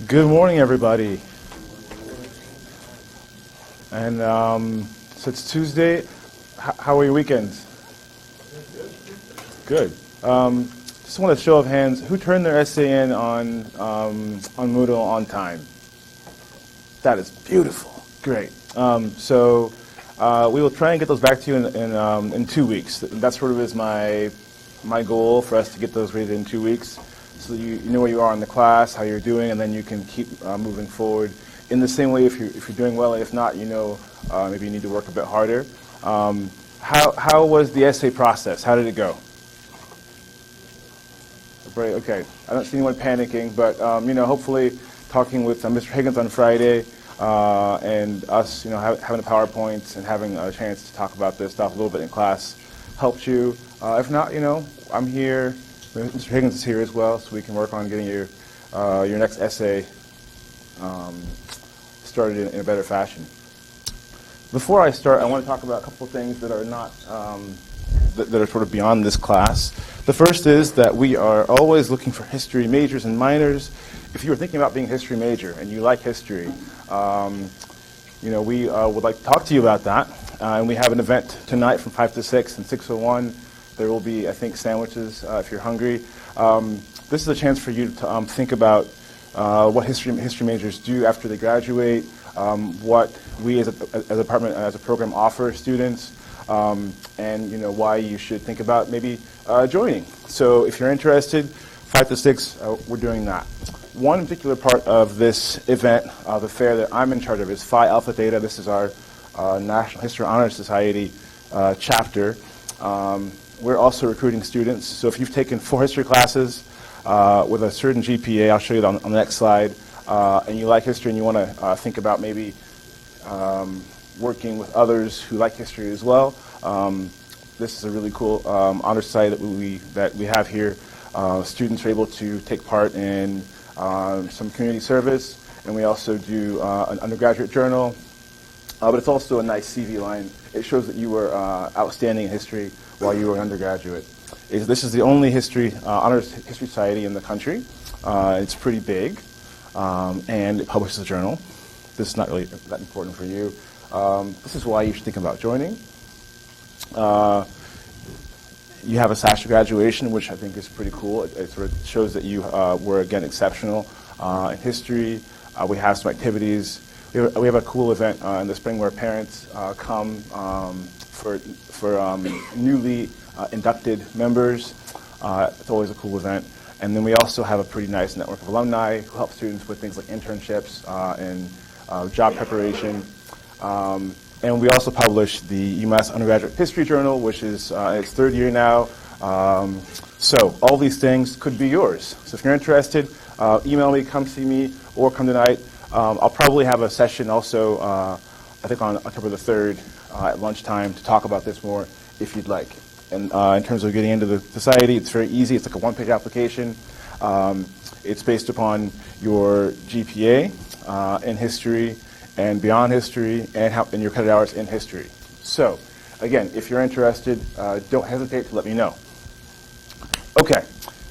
Good morning, everybody. And so it's Tuesday. How are your weekends? Good. Just want a show of hands. Who turned their essay in on Moodle on time? That is beautiful. Great. So we will try and get those back to you in 2 weeks. That sort of is my goal for us to get those rated in 2 weeks. So you know where you are in the class, how you're doing, and then you can keep moving forward. In the same way, if you're doing well, and if not, maybe you need to work a bit harder. How was the essay process? How did it go? Great. Okay. I don't see anyone panicking, but hopefully, talking with Mr. Higgins on Friday and us, having a PowerPoint and having a chance to talk about this stuff a little bit in class helped you. If not, I'm here. Mr. Higgins is here as well, so we can work on getting your next essay started in a better fashion. Before I start, I want to talk about a couple of things that are not that are sort of beyond this class. The first is that we are always looking for history majors and minors. If you are thinking about being a history major and you like history, we would like to talk to you about that. And we have an event tonight from 5 to 6 and 6:01. There will be, I think, sandwiches if you're hungry. This is a chance for you to think about what history majors do after they graduate, what we as a department, as a program, offer students, and why you should think about maybe joining. So if you're interested, 5 to 6, we're doing that. One particular part of this event, the fair that I'm in charge of, is Phi Alpha Theta. This is our National History Honor Society chapter. We're also recruiting students. So if you've taken 4 history classes with a certain GPA, I'll show you on the next slide, and you like history and you want to think about maybe working with others who like history as well, this is a really cool honor society that we have here. Students are able to take part in some community service, and we also do an undergraduate journal, but it's also a nice CV line. It shows that you were outstanding in history while you were an undergraduate. This is the only honors history society in the country. It's pretty big, and it publishes a journal. This is not really that important for you. This is why you should think about joining. You have a SASHA graduation, which I think is pretty cool. It sort of shows that you were, again, exceptional in history. We have some activities. We have a cool event in the spring where parents come for newly inducted members. It's always a cool event. And then we also have a pretty nice network of alumni who help students with things like internships and job preparation. And we also publish the UMass Undergraduate History Journal, which is in its 3rd year now. So all these things could be yours. So if you're interested, email me, come see me, or come tonight. I'll probably have a session also, I think on October the 3rd at lunchtime to talk about this more if you'd like. And in terms of getting into the society, it's very easy. It's like a 1-page application. It's based upon your GPA in history and beyond history and your credit hours in history. So, again, if you're interested, don't hesitate to let me know. Okay,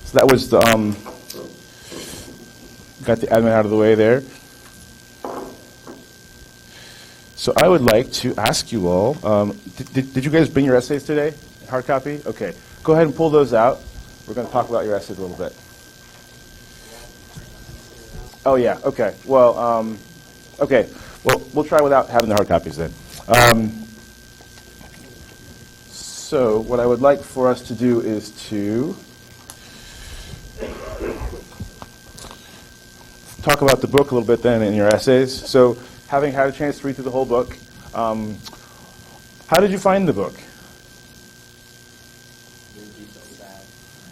so that was got the admin out of the way there. So I would like to ask you all, did you guys bring your essays today? Hard copy? Okay. Go ahead and pull those out. We're going to talk about your essays a little bit. Oh, yeah. Okay. Well, okay. Well, we'll try without having the hard copies then. So what I would like for us to do is to talk about the book a little bit then in your essays. So having had a chance to read through the whole book, how did you find the book?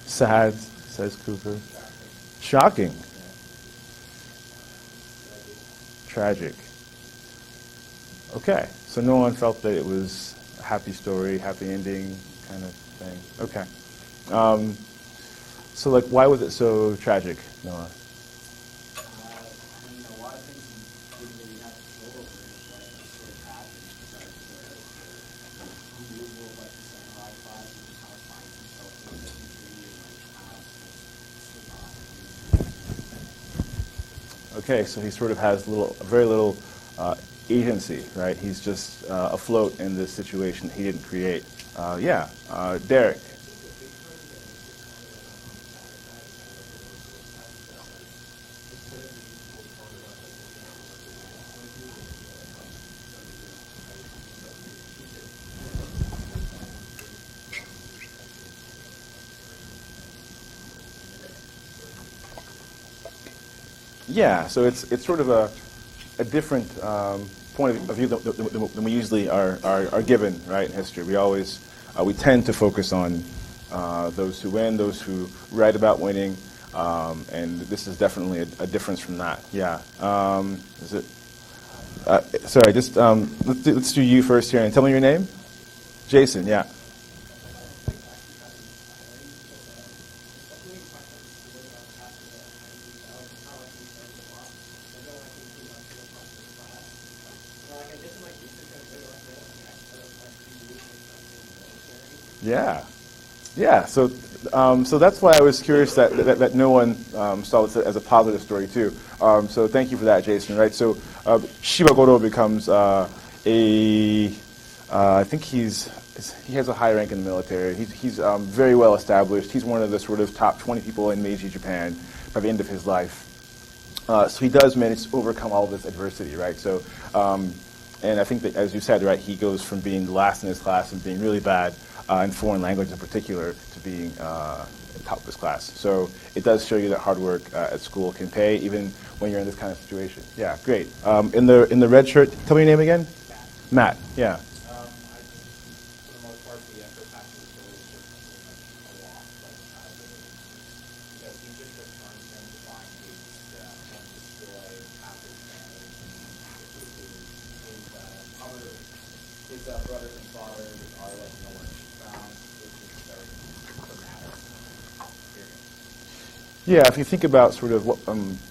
Sad, says Cooper. Shocking. Tragic. Okay, so no one felt that it was a happy story, happy ending kind of thing. Okay. So, like, why was it so tragic, Noah? A lot of things you didn't really have control over his life. It sort of happened. Who will like the samurai class and just how it finds himself in the country and like how to survive. Okay, so he sort of has very little agency, right? He's just afloat in this situation he didn't create. Derek. Yeah, so it's sort of a different point of view than we usually are given, right, in history. We tend to focus on those who win, those who write about winning, and this is definitely a difference from that. Yeah. Is it? Sorry, just let's do you first here, and tell me your name. Jason. Yeah. Yeah, yeah. So that's why I was curious that no one saw this as a positive story too. So thank you for that, Jason. Right. So Shibagoro becomes I think he has a high rank in the military. He's very well established. He's one of the sort of top 20 people in Meiji Japan by the end of his life. So he does manage to overcome all of this adversity, right? So, and I think that, as you said, right, he goes from being the last in his class and being really bad in foreign language in particular to being top of his class. So it does show you that hard work at school can pay, even when you're in this kind of situation. Yeah, great. In the red shirt, tell me your name again. Matt. Yeah. Brothers and fathers are like nowhere to be found, which is very traumatic experience. Yeah, if you think about sort of what,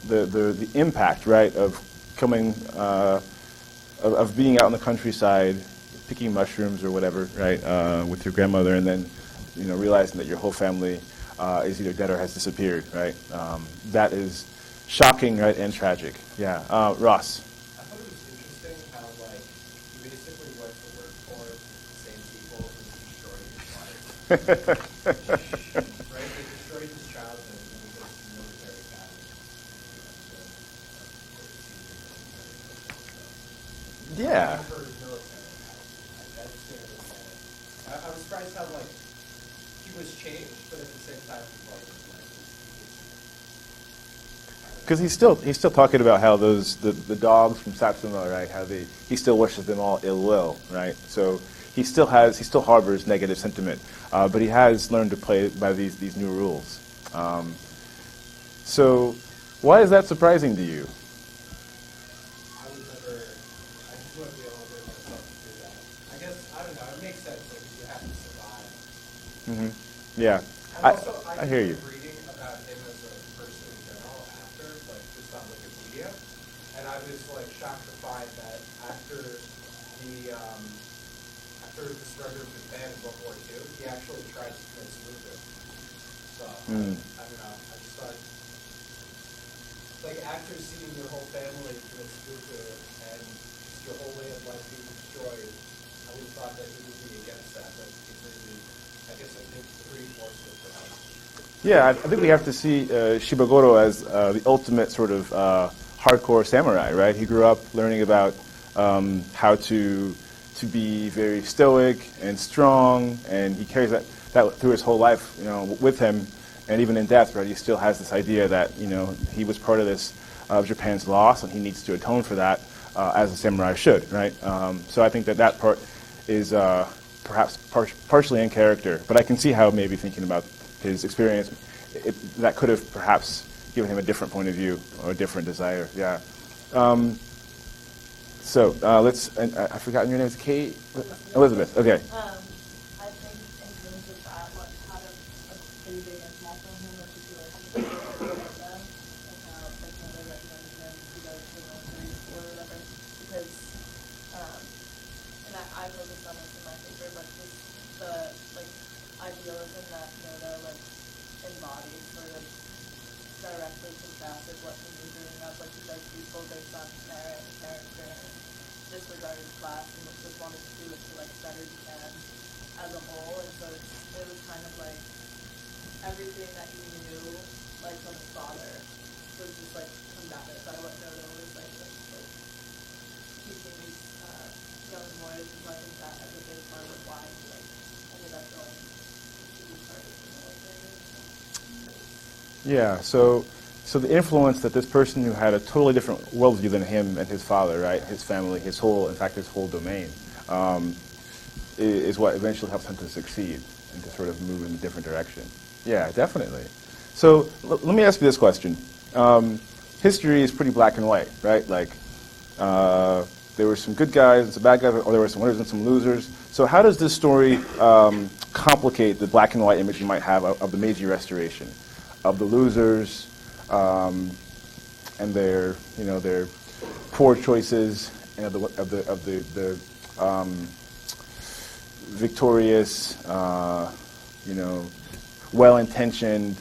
the impact, right, of coming of being out in the countryside, picking mushrooms or whatever, right, with your grandmother, and then realizing that your whole family is either dead or has disappeared, right? That is shocking, right, and tragic. Yeah, Ross. I thought it was interesting how, like, he basically went to work for the same people who destroyed his life. Right? They destroyed his childhood and he goes to military academy. Yeah. For his military academy. I just didn't really get it. I was surprised how, like, he was changed, but at the same time, like Because he's still talking about how the dogs from Satsuma, right? How he still wishes them all ill will, right? So he still harbors negative sentiment, but he has learned to play by these new rules. So why is that surprising to you? I just wouldn't be able to bring myself to do that. I guess, I don't know, it makes sense, like, if you have to survive. Mm-hmm. Yeah, I hear you. Reading about him as a person in general after, like, just on Wikipedia, and I was, like, shocked to find that after the surrender of Japan in World War II, he actually tried to commit suicide. So, I don't know, I just thought, like, after seeing your whole family commit suicide and just your whole way of life being destroyed, I would have thought that he would be against that, but he really, I guess I think reinforced it for him. Yeah, I think we have to see Shibagoro as the ultimate sort of hardcore samurai, right? He grew up learning about how to be very stoic and strong, and he carries that through his whole life, with him, and even in death, right? He still has this idea that he was part of this of Japan's loss, and he needs to atone for that as a samurai should, right? So I think that part is perhaps partially in character, but I can see how maybe thinking about his experience, that could have perhaps given him a different point of view or a different desire. Yeah. So let's. I've forgotten your name. Is Kate? Elizabeth. Okay. I think in terms of that, what had a pretty big impact on him was his relationship with Canada, and how like Canada recommended him to go to the military school or whatever, because and I focused on this in my paper, but just the like idealism that Noda like embodies sort of directly contrasted what he knew growing up. Like he liked people based on merit and character and disregarded class, and just wanted to do it to like better Japan as a whole. And so it was kind of like everything that he knew like from his father was just like combated by what Noda was like teaching these young boys. And so I think that as a big part of why he like ended up going to be part of the military. Yeah. So the influence that this person who had a totally different worldview than him and his father, right, his family, his whole domain, is what eventually helps him to succeed and to sort of move in a different direction. Yeah, definitely. So let me ask you this question. History is pretty black and white, right? Like there were some good guys and some bad guys, or there were some winners and some losers. So how does this story complicate the black and white image you might have of the Meiji Restoration, of the losers, and their poor choices, and of the victorious, well-intentioned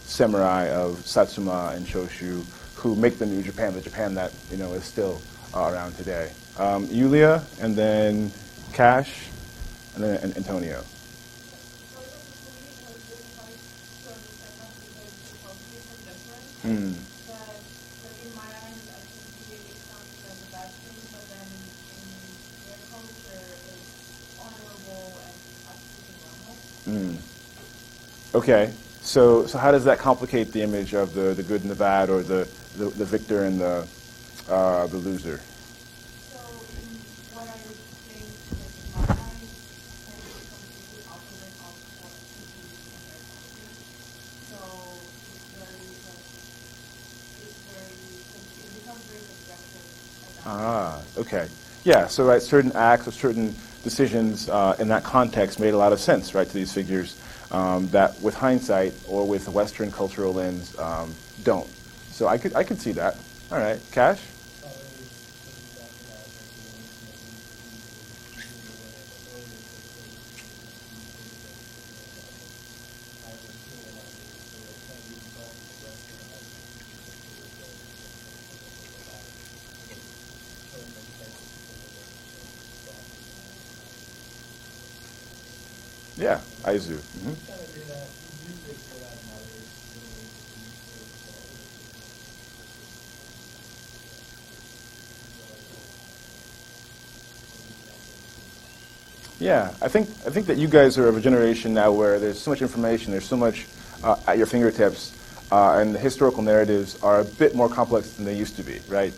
samurai of Satsuma and Choshu, who make the new Japan, the Japan that is still around today. Yulia, and then Cash, and then Antonio. Mm. But like in my eyes, I can see it comes as a bad thing, but then in their culture, it's honorable and absolutely normal. Okay, so how does that complicate the image of the good and the bad, or the victor and the loser? So what I would think is in my eyes, kind of completely opposite of what people use in their culture. So it becomes very subjective. Okay. Yeah, so right, certain acts or certain decisions in that context made a lot of sense, right, to these figures that with hindsight or with a Western cultural lens don't. So I could see that. All right. Cash? Yeah, Aizu. Mm-hmm. Yeah, I think that you guys are of a generation now where there's so much information, there's so much at your fingertips, and the historical narratives are a bit more complex than they used to be, right?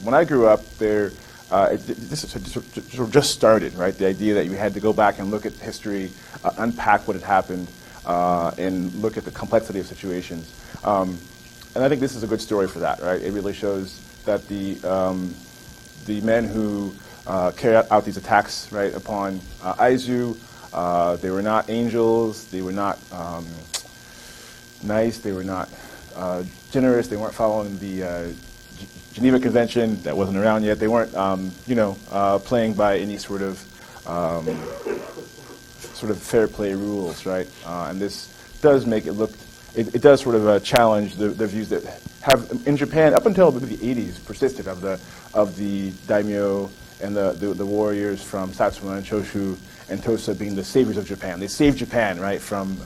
When I grew up, this sort of just started, right? The idea that you had to go back and look at history, unpack what had happened, and look at the complexity of situations. And I think this is a good story for that, right? It really shows that the men who carried out these attacks, right, upon Aizu, they were not angels, they were not nice, they were not generous, they weren't following the Geneva Convention that wasn't around yet. They weren't, playing by any sort of fair play rules, right? And this does make it look. It does sort of challenge the views that have in Japan up until the 80s persisted of the daimyo and the warriors from Satsuma and Choshu and Tosa being the saviors of Japan. They saved Japan, right, from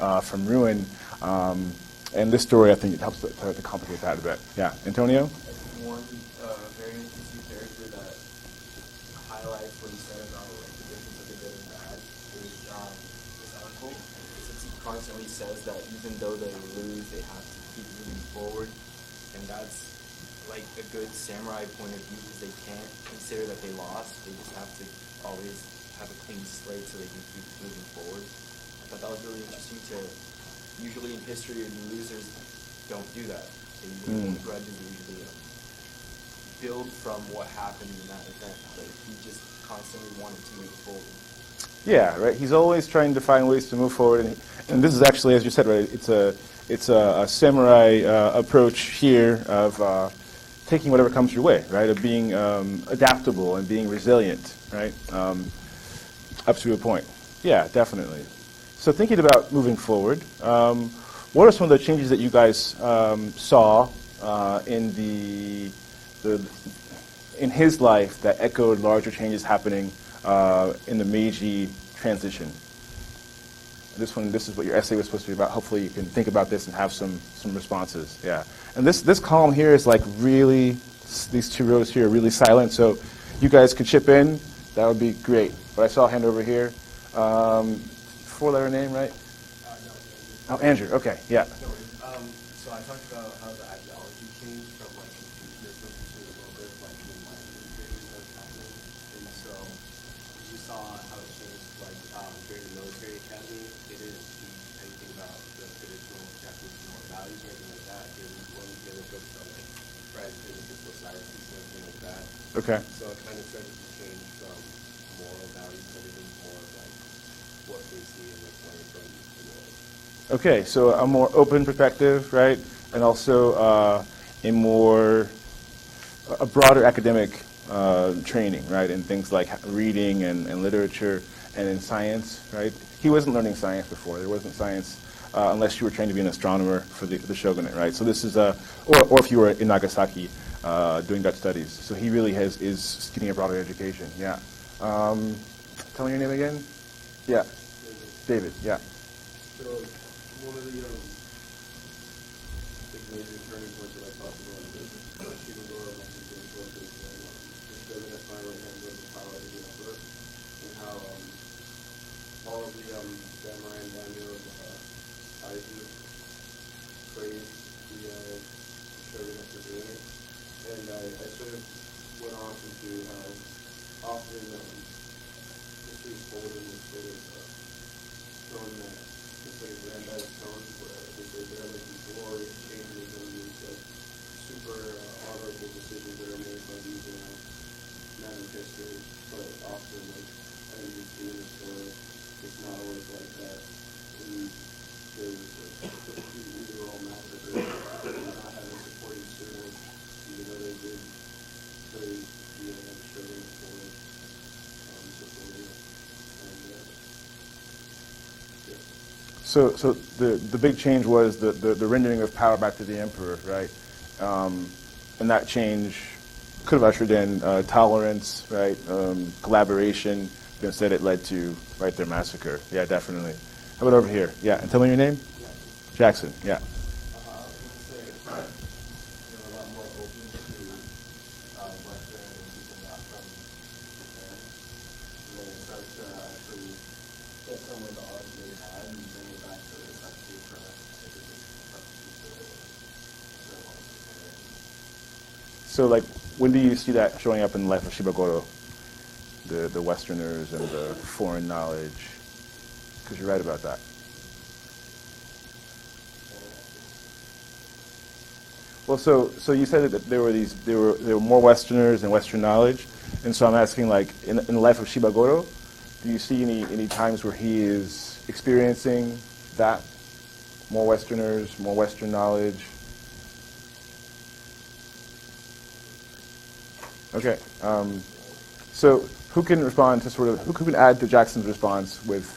ruin. And this story, I think, it helps to complicate that a bit. Yeah, Antonio? One very interesting character that highlights what he said about like the difference of the good and bad is his uncle. Since he constantly says that even though they lose, they have to keep moving forward, and that's like a good samurai point of view because they can't consider that they lost. They just have to always have a clean slate so they can keep moving forward. I thought that was really interesting to. Usually in history, the losers don't do that. They usually hold grudges. They usually build from what happened in that event. But he just constantly wanted to move forward. Yeah, right. He's always trying to find ways to move forward, and this is actually, as you said, right. It's a samurai approach here of taking whatever comes your way, right? Of being adaptable and being resilient, right? Up to a point. Yeah, definitely. So thinking about moving forward, what are some of the changes that you guys saw in in his life that echoed larger changes happening in the Meiji transition? This is what your essay was supposed to be about. Hopefully you can think about this and have some responses. Yeah. And this column here is like really, these two rows here are really silent, so you guys could chip in. That would be great. But I saw a hand over here. Four-letter name, right? No, Oh, Andrew. Okay, yeah. No, so I talked about how the ideology changed from like Confucianism to a little bit like the enlightenment period that was happening, and so you saw how it changed. Like during the military academy, they didn't teach anything about the traditional Japanese moral values or anything like that. They wouldn't get books on like pragmatism, physical sciences, and everything like that. Okay. So it kind of started to change from moral values and everything more of like what they see and what's learned from the world. Okay, so a more open perspective, right? And also a broader academic training, right? In things like reading and literature and in science, right? He wasn't learning science before. There wasn't science unless you were trained to be an astronomer for the shogunate, right? So this is or if you were in Nagasaki doing Dutch studies. So he really is getting a broader education. Yeah. Tell me your name again. Yeah. David. Yeah. So one of the major turning points that I talked about is Shimogoro Message book is the shogunate finally had the power to the emperor, and how all of the samurai and daimyo of Taiju praised the shogunate for doing it. And I sort of went off into how often history is told in this sort of tone that it's like a grandiose tone where they say there are like these glorious changes and these like super honorable decisions that are made by these men in history, but often like I think you see in the story, it's not always like that. And there's these are all massacres and not having supporting servants, even though they did praise the shogun for supporting it. And So the big change was the rendering of power back to the emperor, right? And that change could have ushered in tolerance, right? Collaboration. But instead, it led to their massacre. Yeah, definitely. How about over here? Yeah, and tell me your name. Jackson. Yeah. So, like, when do you see that showing up in the life of Shibagoro? The Westerners and the foreign knowledge? Because you're right about that. Well, so you said that there were more Westerners and Western knowledge, and so I'm asking, like, in the life of Shibagoro, do you see any times where he is experiencing that? More Westerners, more Western knowledge? Okay. So who can respond to who can add to Jackson's response with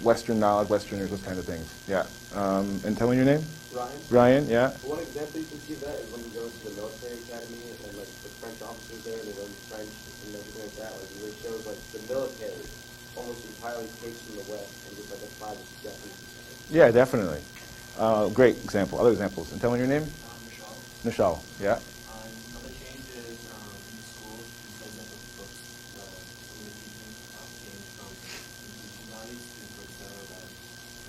Western knowledge, Westerners, those kind of things? Yeah. And tell me your name? Ryan, yeah. One example you can see of that is when he goes to the military academy and like the French officers there, they learn French and everything like that. Like it really shows like the military almost entirely takes from the West and just like applies it to Japanese society. Yeah, definitely. Great example. Other examples. And tell me your name? Michelle. Nishal, yeah. Another change is in school, because of the books, some of the teaching changed from teaching values to books that are that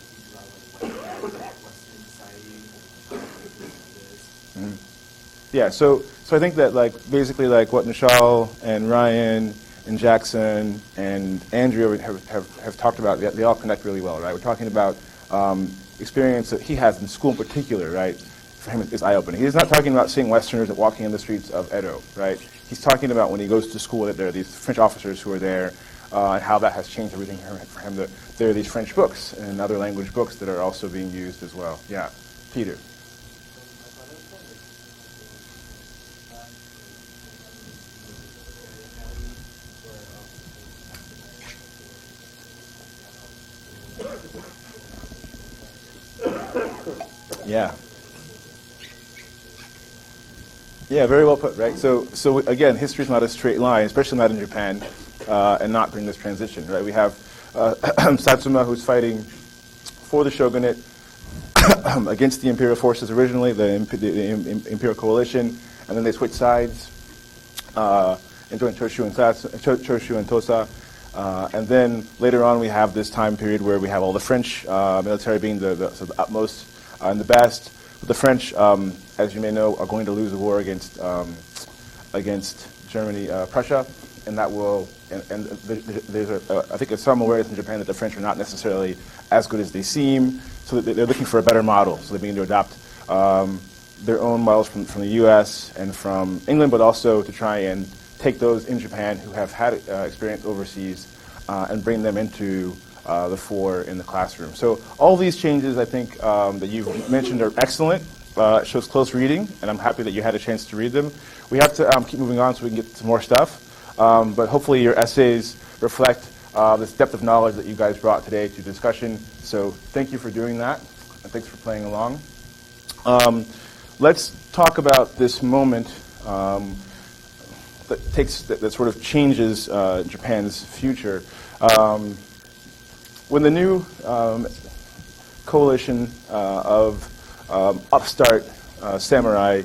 teach about like Western society and how it is. Yeah, so I think that like basically like what Nishal and Ryan and Jackson and Andrew have talked about, they all connect really well, right? We're talking about experience that he has in school in particular, right? For him, is eye-opening. He's not talking about seeing Westerners walking in the streets of Edo, right? He's talking about when he goes to school that there are these French officers who are there, and how that has changed everything for him. That there are these French books and other language books that are also being used as well. Yeah, Peter. Yeah. Yeah, very well put, right? So again, history is not a straight line, especially not in Japan, and not during this transition, right? We have Satsuma, who's fighting for the shogunate against the imperial forces originally, the imperial coalition, and then they switch sides and join Choshu and Tosa. And then later on, we have this time period where we have all the French military being the utmost and the best. But the French, as you may know, are going to lose the war against Germany, Prussia, and that will. And there's I think there's some awareness in Japan that the French are not necessarily as good as they seem, so that they're looking for a better model. So they're beginning to adopt their own models from the U.S. and from England, but also to try and take those in Japan who have had experience overseas and bring them into the fore in the classroom. So all these changes, I think, that you've mentioned are excellent. It shows close reading, and I'm happy that you had a chance to read them. We have to keep moving on so we can get to more stuff. But hopefully your essays reflect this depth of knowledge that you guys brought today to discussion. So thank you for doing that, and thanks for playing along. Let's talk about this moment that sort of changes Japan's future. When the new coalition of upstart samurai,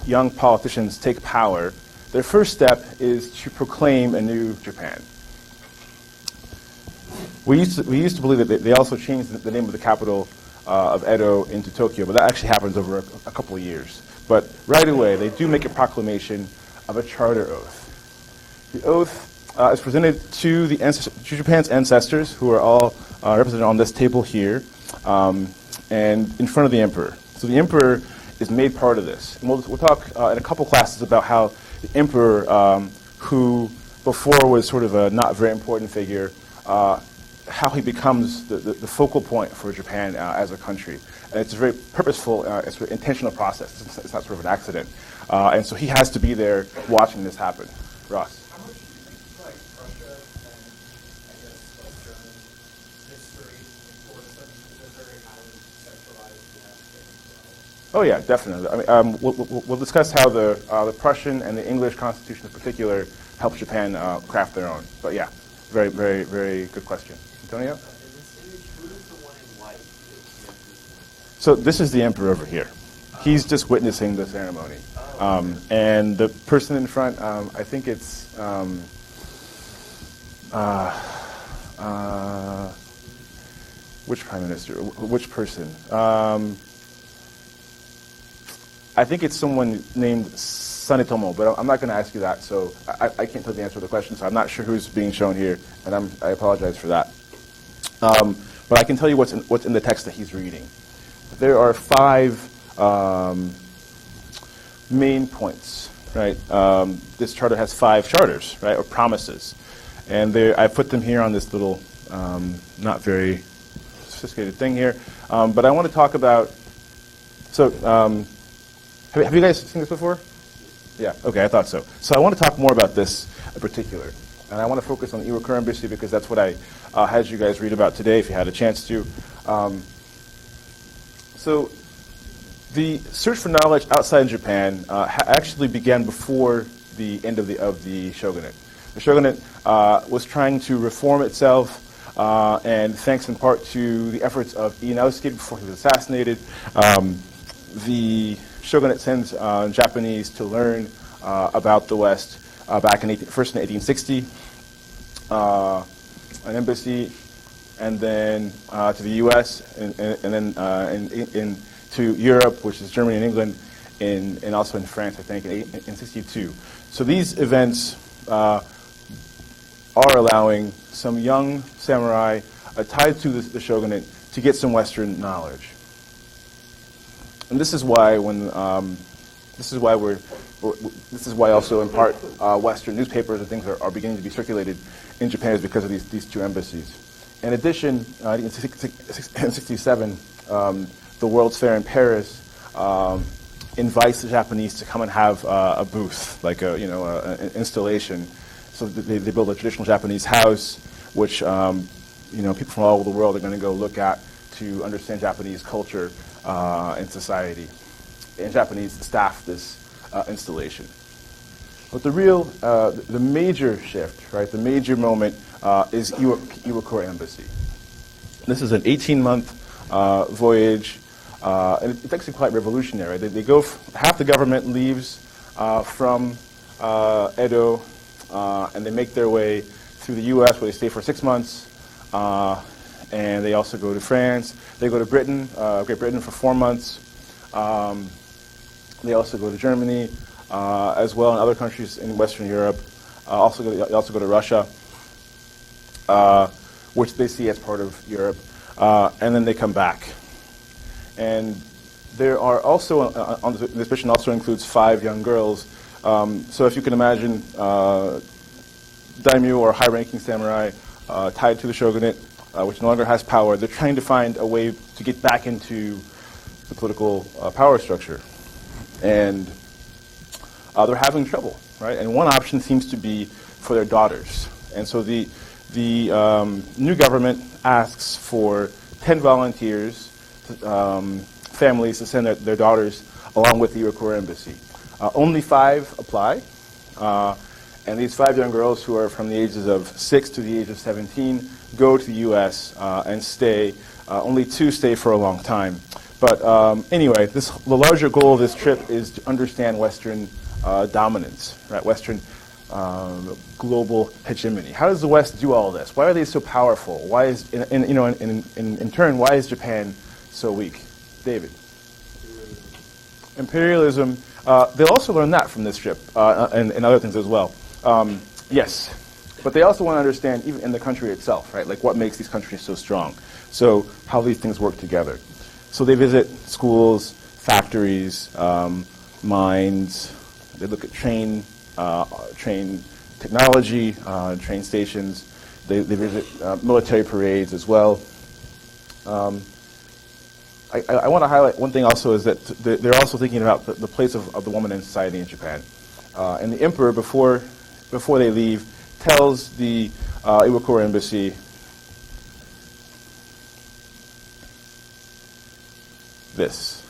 young politicians take power, their first step is to proclaim a new Japan. We used to believe that they also changed the name of the capital of Edo into Tokyo, but that actually happens over a couple of years. But right away, they do make a proclamation of a charter oath. The oath is presented to Japan's ancestors, who are all represented on this table here, and in front of the emperor. So the emperor is made part of this. And we'll talk in a couple classes about how the emperor, who before was sort of a not very important figure, how he becomes the focal point for Japan as a country. And it's a very purposeful, it's an intentional process. It's not sort of an accident. And so he has to be there watching this happen. Ross. How much do you think like Russia and I guess like German history influence them? Because they're very highly sexualized as well. Oh yeah, definitely. I mean, we'll discuss how the Prussian and the English Constitution in particular helped Japan craft their own. But yeah, very, very, very good question. Antonio? In this image, who is the one in white? So this is the emperor over here. He's just witnessing the ceremony. And the person in front, I think it's which prime minister? Which person? I think it's someone named Sanetomo, but I'm not going to ask you that, so I can't tell the answer to the question, so I'm not sure who's being shown here, and I apologize for that. But I can tell you what's in the text that he's reading. There are 5 main points, right? This charter has 5 charters, right, or promises, and I put them here on this little not very sophisticated thing here. But I want to talk about. So, have you guys seen this before? Yeah. Okay, I thought so. So I want to talk more about this in particular, and I want to focus on Iwakura Embassy because that's what I had you guys read about today, if you had a chance to. So The search for knowledge outside of Japan actually began before the end of the shogunate. The shogunate was trying to reform itself, and thanks in part to the efforts of Ieyasu before he was assassinated, the shogunate sends Japanese to learn about the West back first in 1860, an embassy, and then to the U.S. and then to Europe, which is Germany and England, and also in France, I think, in 62. So these events are allowing some young samurai tied to the shogunate to get some Western knowledge. And this is why this is why also in part Western newspapers and things are beginning to be circulated in Japan is because of these two embassies. In addition, in 67, the World's Fair in Paris invites the Japanese to come and have a booth, like an installation. So they build a traditional Japanese house, which people from all over the world are going to go look at to understand Japanese culture and society. And Japanese staff this installation. But the major shift, right, the major moment is Iwakura Embassy. This is an 18-month voyage, and it's actually quite revolutionary. They go, half the government leaves from Edo, and they make their way through the U.S., where they stay for 6 months, and they also go to France. They go to Britain, Great Britain, for 4 months. They also go to Germany, as well, and other countries in Western Europe. They also go to Russia, which they see as part of Europe, and then they come back. And there are also, this mission also includes 5 young girls. So if you can imagine daimyo or high-ranking samurai tied to the shogunate, which no longer has power, they're trying to find a way to get back into the political power structure. And they're having trouble, right? And one option seems to be for their daughters. And so the new government asks for 10 volunteers, families, to send their daughters along with the Iwakura Embassy. Only 5 apply, and these 5 young girls, who are from the ages of 6 to the age of 17, go to the U.S. And stay. Only 2 stay for a long time. But anyway, the larger goal of this trip is to understand Western dominance, right? Western global hegemony. How does the West do all this? Why are they so powerful? Why is, in turn, why is Japan so weak? David. Imperialism. They'll also learn that from this trip and other things as well. Yes, but they also want to understand, even in the country itself, right? Like what makes these countries so strong. So how these things work together. So they visit schools, factories, mines. They look at train technology, train stations. They visit military parades as well. I want to highlight one thing also is that they're also thinking about the place of the woman in society in Japan. And the emperor, before they leave, tells the Iwakura Embassy this.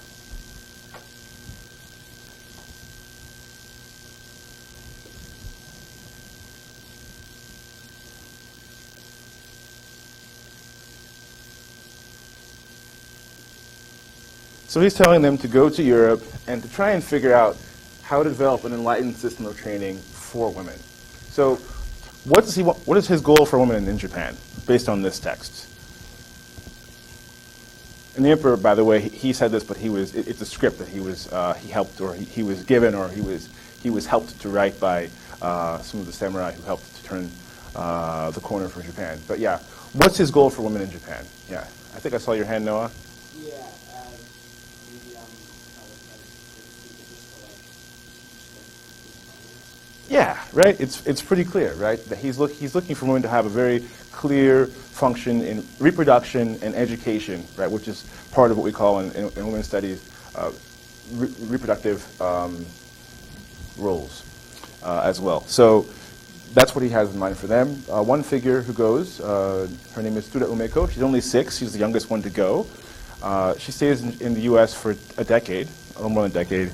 So he's telling them to go to Europe and to try and figure out how to develop an enlightened system of training for women. So what does he want? What is his goal for women in Japan, based on this text? And the emperor, by the way, he said this, but it's a script that he helped, or he was given, or he was helped to write by some of the samurai who helped to turn the corner for Japan. But yeah, what's his goal for women in Japan? Yeah, I think I saw your hand, Noah. Yeah, Yeah, right. It's pretty clear, right, that he's looking for women to have a very clear function in reproduction and education, right, which is part of what we call in women's studies reproductive roles as well. So that's what he has in mind for them. One figure who goes, her name is Tsuda Umeko. She's only 6. She's the youngest one to go. She stays in the U.S. for a decade, a little more than a decade,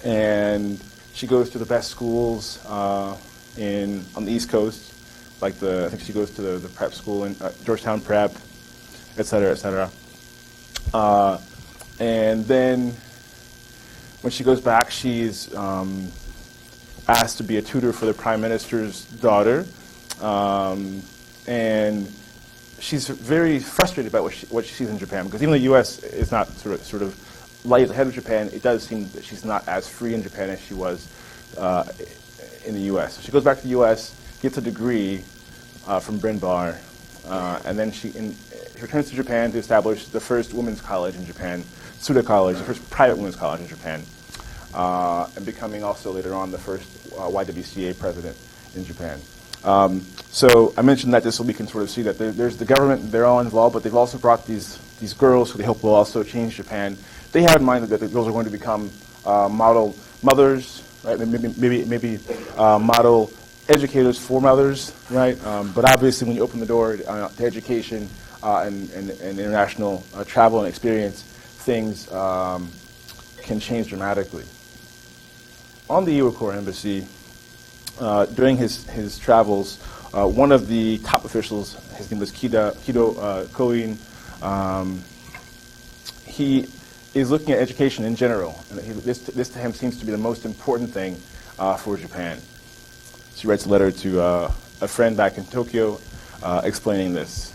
and she goes to the best schools on the East Coast, like I think she goes to the prep school in Georgetown Prep, et cetera, et cetera. And then when she goes back, she's asked to be a tutor for the Prime Minister's daughter, and she's very frustrated about what she sees in Japan, because even though the U.S. is not sort of light ahead of Japan, it does seem that she's not as free in Japan as she was in the U.S. So she goes back to the U.S., gets a degree from Bryn Mawr, and then she returns to Japan to establish the first women's college in Japan, Tsuda College, the first private women's college in Japan, and becoming also later on the first YWCA president in Japan. So I mentioned that just so we can sort of see that there's the government, they're all involved, but they've also brought these girls who they hope will also change Japan. They have in mind that the girls are going to become model mothers, right? Maybe model educators for mothers, right? But obviously when you open the door to education and international travel and experience, things can change dramatically. On the Iwakura Embassy, during his travels, one of the top officials, his name was Kido Koin, he is looking at education in general, and this to him seems to be the most important thing for Japan. So he writes a letter to a friend back in Tokyo explaining this.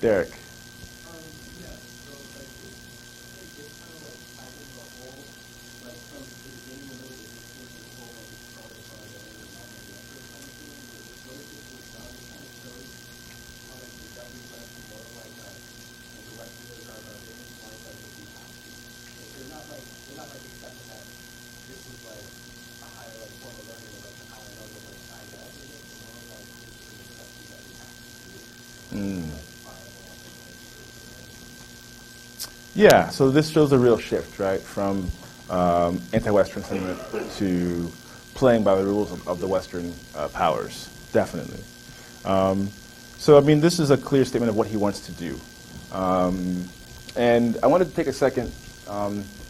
Derek. Yeah, so like it's kind of like tied into the whole, like from the beginning of the whole like started by the effort kind of thing. What if this was done kind of shows how like the Japanese are actually more like the Westerners are they just want like to be happy. Like they're not like accepting that this is like a higher like form of learning or like a higher level like side of it. It's more like this is a necessity that we have to do. Yeah, so this shows a real shift, right, from anti-Western sentiment to playing by the rules of the Western powers, definitely. So, I mean, this is a clear statement of what he wants to do. And I wanted to take a second.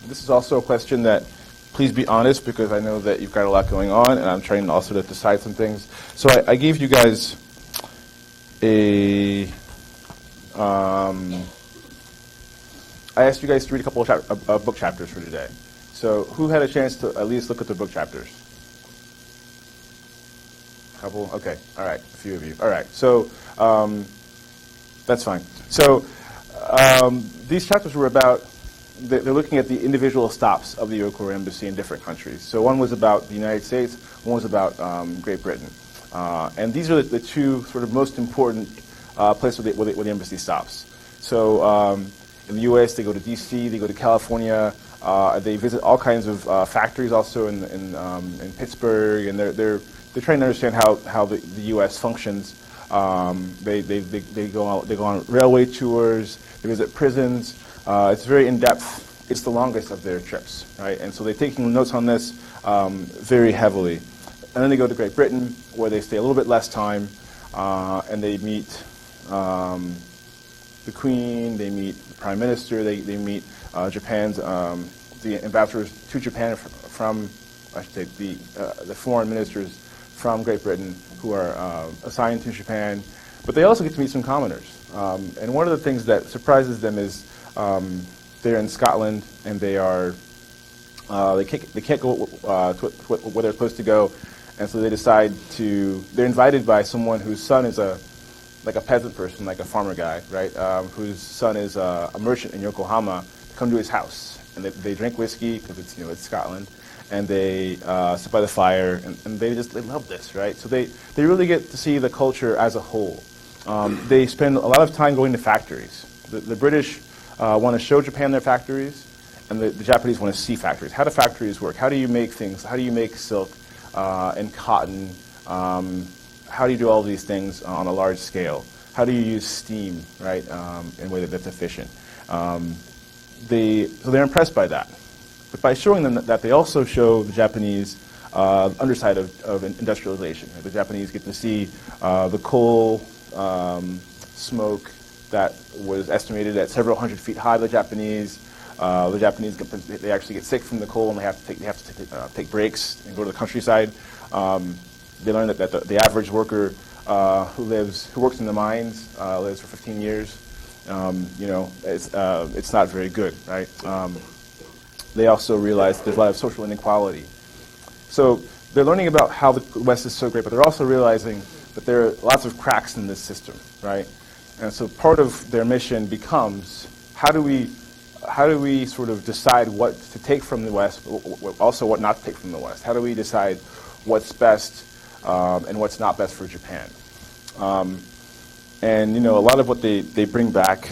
This is also a question that, please be honest, because I know that you've got a lot going on, and I'm trying also to decide some things. So I gave you guys I asked you guys to read a couple of book chapters for today. So who had a chance to at least look at the book chapters? A couple? Okay. All right. A few of you. All right. So that's fine. So these chapters were about, they're looking at the individual stops of the Iwakura Embassy in different countries. So one was about the United States, one was about Great Britain. And these are the two sort of most important places where the embassy stops. So in the U.S., they go to D.C., they go to California, they visit all kinds of factories also in Pittsburgh, and they're trying to understand how the U.S. functions. They go on railway tours, they visit prisons. It's very in-depth. It's the longest of their trips, right? And so they're taking notes on this very heavily. And then they go to Great Britain, where they stay a little bit less time, and they meet the Queen, they meet the Prime Minister, they meet Japan's, the ambassadors to Japan from I should say, the foreign ministers from Great Britain who are assigned to Japan. But they also get to meet some commoners. And one of the things that surprises them is they're in Scotland, and they can't go where they're supposed to go. And so they decide they're invited by someone whose son is like a peasant person, like a farmer guy, right, whose son is a merchant in Yokohama, to come to his house. And they drink whiskey, because it's Scotland, and they sit by the fire, and they love this, right? So they really get to see the culture as a whole. They spend a lot of time going to factories. The British want to show Japan their factories, and and the Japanese want to see factories. How do factories work? How do you make things? How do you make silk and cotton? How do you do all these things on a large scale? How do you use steam, right, in a way that's efficient? So they're impressed by that. But by showing them that, they also show the Japanese underside of industrialization. Right? The Japanese get to see the coal smoke that was estimated at several hundred feet high. The Japanese they actually get sick from the coal, and they have to take breaks and go to the countryside. They learn that the average worker who works in the mines lives for 15 years. It's not very good, right? They also realize there's a lot of social inequality. So they're learning about how the West is so great, but they're also realizing that there are lots of cracks in this system, right? And so part of their mission becomes how do we sort of decide what to take from the West, but also what not to take from the West? How do we decide what's best and what's not best for Japan? And a lot of what they bring back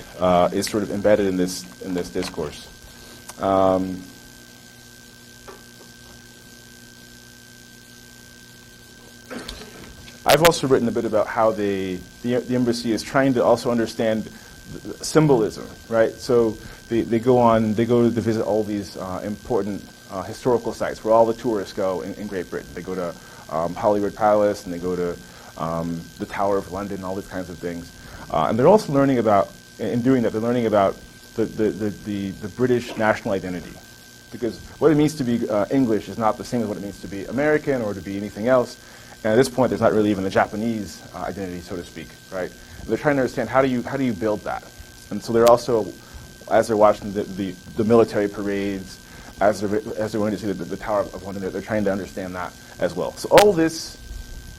is sort of embedded in this discourse. I've also written a bit about how the embassy is trying to also understand symbolism, right? So they go to visit all these important historical sites where all the tourists go in Great Britain. They go to Holyrood Palace, and they go to the Tower of London, all these kinds of things. And they're also learning about, in doing that, they're learning about the British national identity. Because what it means to be English is not the same as what it means to be American or to be anything else. And at this point, there's not really even a Japanese identity, so to speak, right? And they're trying to understand how do you build that. And so they're also, as they're watching the military parades, as they're going to see the Tower of London, they're trying to understand that as well. So all this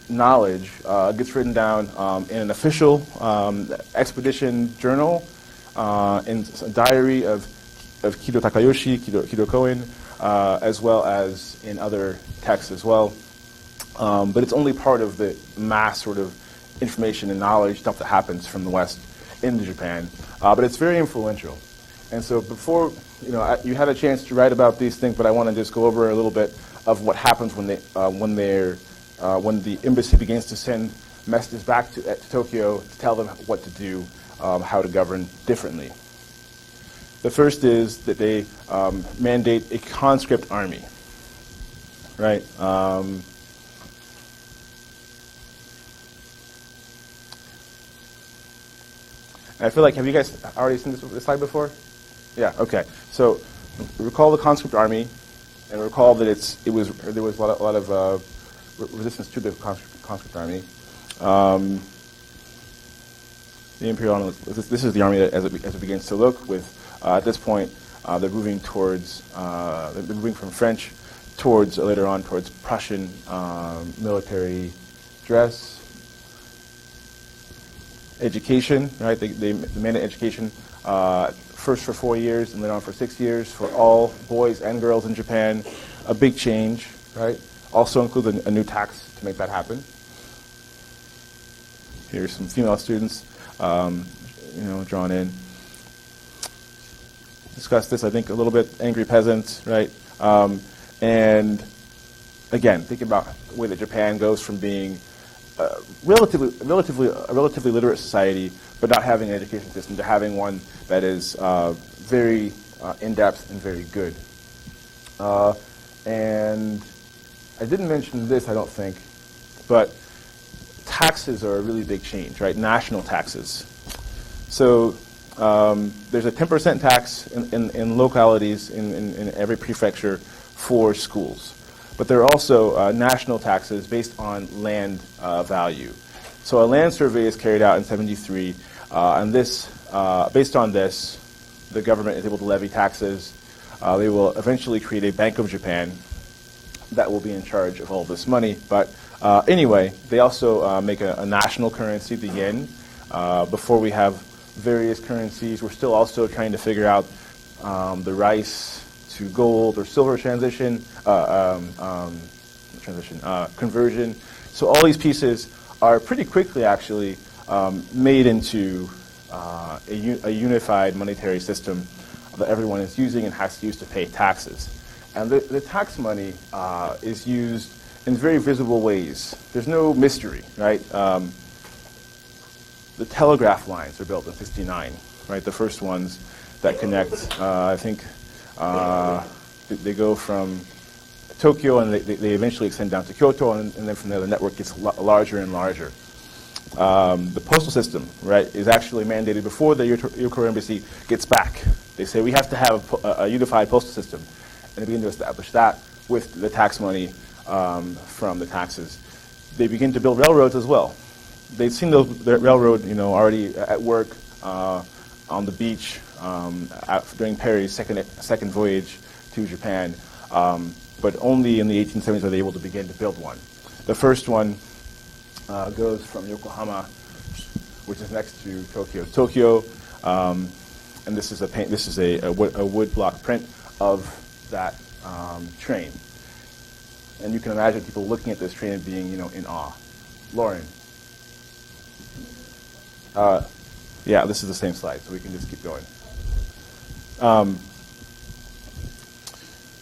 knowledge gets written down in an official expedition journal, in a diary of Kido Takayoshi, Kido Koen, as well as in other texts as well. But it's only part of the mass sort of information and knowledge stuff that happens from the West into Japan. But it's very influential. And so before, you had a chance to write about these things, but I want to just go over a little bit of what happens when the embassy begins to send messages back to Tokyo to tell them what to do, how to govern differently. The first is that they mandate a conscript army, right? And I feel like, have you guys already seen this slide before? Yeah, okay. So recall the conscript army, and recall that there was a lot of resistance to the conscript army. The Imperial Army, this is the army as it begins to look. With at this point, they're moving from French towards later on towards Prussian military dress. Education, right? They mandate education first for 4 years and later on for 6 years for all boys and girls in Japan. A big change, right? Also includes a new tax to make that happen. Here's some female students, drawn in. Discussed this, I think, a little bit. Angry peasants, right? And again, think about the way that Japan goes from being a relatively literate society, but not having an education system, to having one that is very in-depth and very good. And I didn't mention this, I don't think, but taxes are a really big change, right? National taxes. So there's a 10% tax in localities in every prefecture for schools. But there are also national taxes based on land value. So a land survey is carried out in 1973, and based on this, the government is able to levy taxes. They will eventually create a Bank of Japan that will be in charge of all this money. But anyway, they also make a national currency, the yen. Before we have various currencies, we're still also trying to figure out the rice to gold or silver conversion. So all these pieces are pretty quickly actually made into a unified monetary system that everyone is using and has to use to pay taxes. And the tax money is used in very visible ways. There's no mystery, right? The telegraph lines were built in '69, right? The first ones that connect, I think, they go from Tokyo and they eventually extend down to Kyoto, and then from there the network gets larger and larger. The postal system, right, is actually mandated before the Korean embassy gets back. They say we have to have a unified postal system, and they begin to establish that with the tax money from the taxes. They begin to build railroads as well. They'd seen the railroad, already at work on the beach during Perry's second voyage to Japan, but only in the 1870s were they able to begin to build one. The first one goes from Yokohama, which is next to Tokyo, and this is a wood block print of that train. And you can imagine people looking at this train and being, in awe. Lauren. Yeah, this is the same slide, so we can just keep going.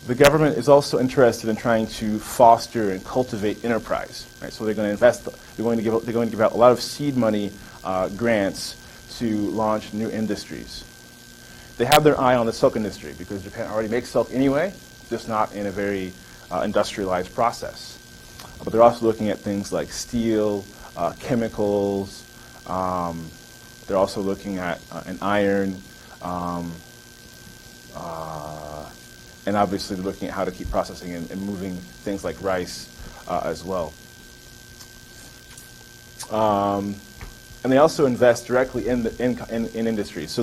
The government is also interested in trying to foster and cultivate enterprise. Right? So they're going to invest. They're going to give out a lot of seed money grants to launch new industries. They have their eye on the silk industry because Japan already makes silk anyway, just not in a very industrialized process. But they're also looking at things like steel, chemicals. They're also looking at an iron, and obviously they're looking at how to keep processing and moving things like rice as well. And they also invest directly in industry. So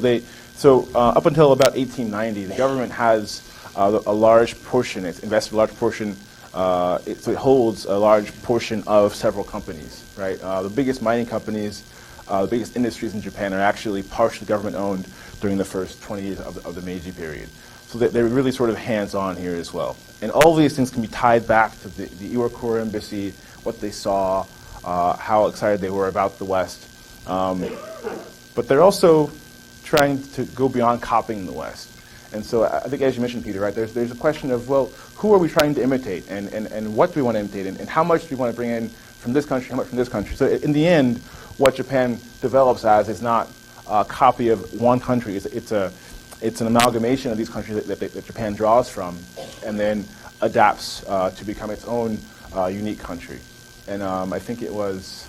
up until about 1890, the government has a large portion. It's invested a large portion. So it holds a large portion of several companies. Right. The biggest mining companies, the biggest industries in Japan are actually partially government-owned during the first 20 years of the Meiji period. So they're really sort of hands-on here as well. And all of these things can be tied back to the Iwakura Embassy, what they saw, how excited they were about the West. But they're also trying to go beyond copying the West. And so I think, as you mentioned, Peter, right, there's a question of, well, who are we trying to imitate, and what do we want to imitate, and how much do we want to bring in from this country, how much from this country? So in the end, what Japan develops as is not a copy of one country. It's an amalgamation of these countries that Japan draws from and then adapts to become its own unique country. And I think it was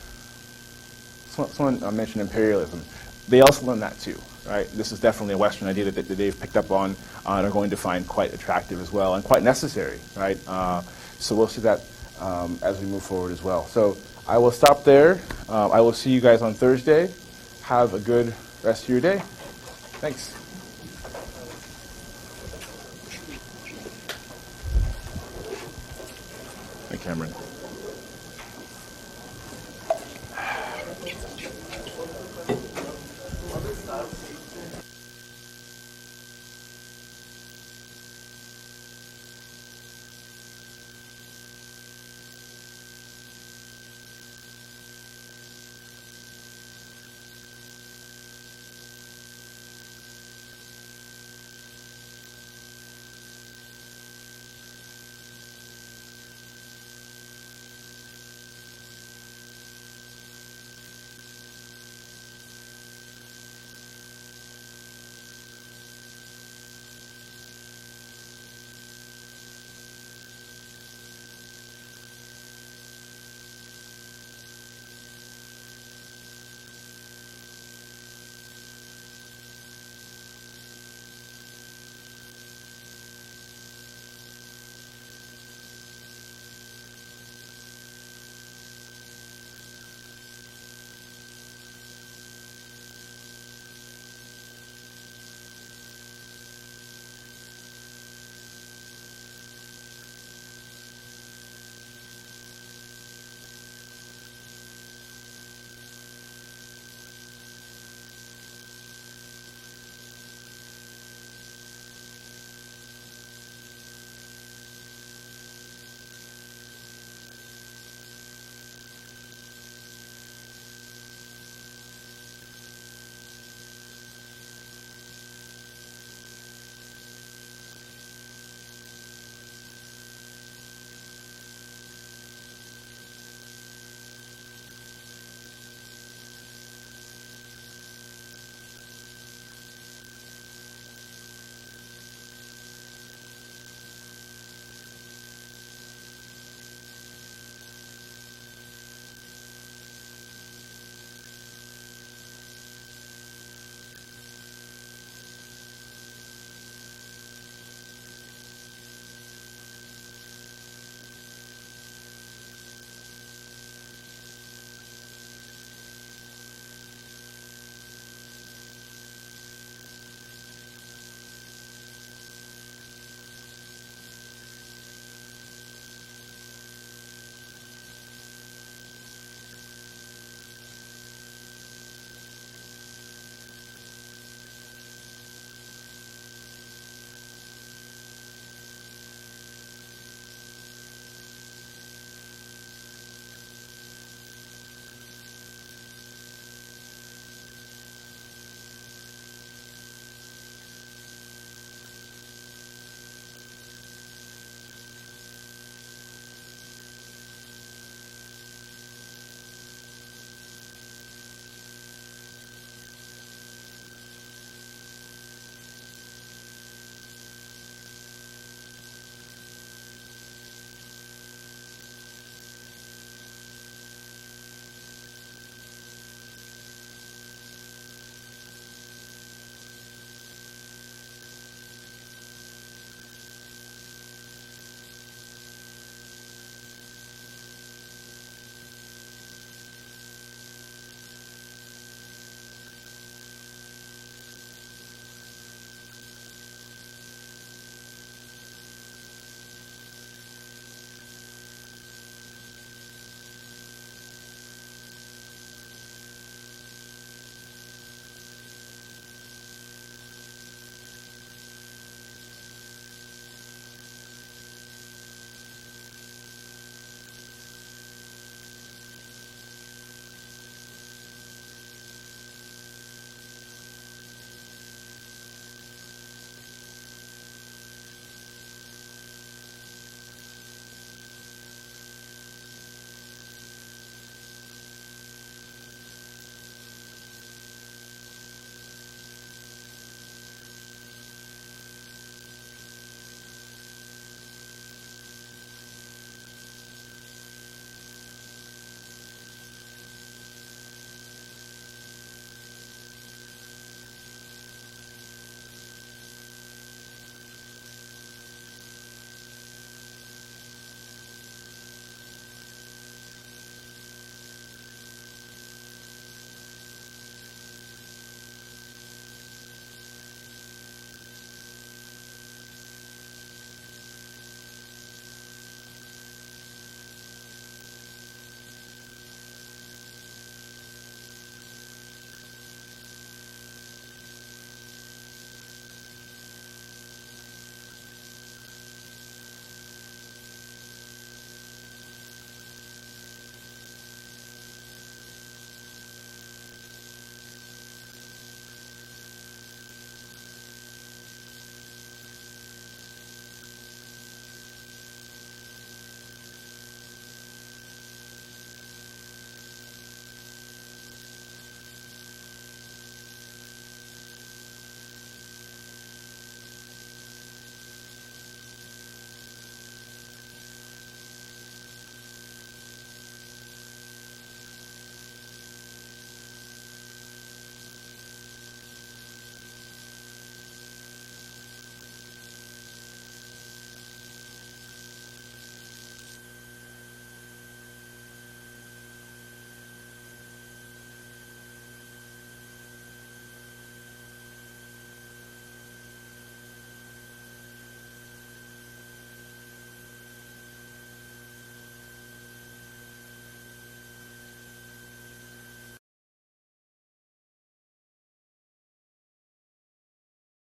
someone mentioned imperialism. They also learned that too, right? This is definitely a Western idea that they've picked up on and are going to find quite attractive as well and quite necessary, right? So we'll see that as we move forward as well. So I will stop there. I will see you guys on Thursday. Have a good rest of your day. Thanks. Hi, Cameron.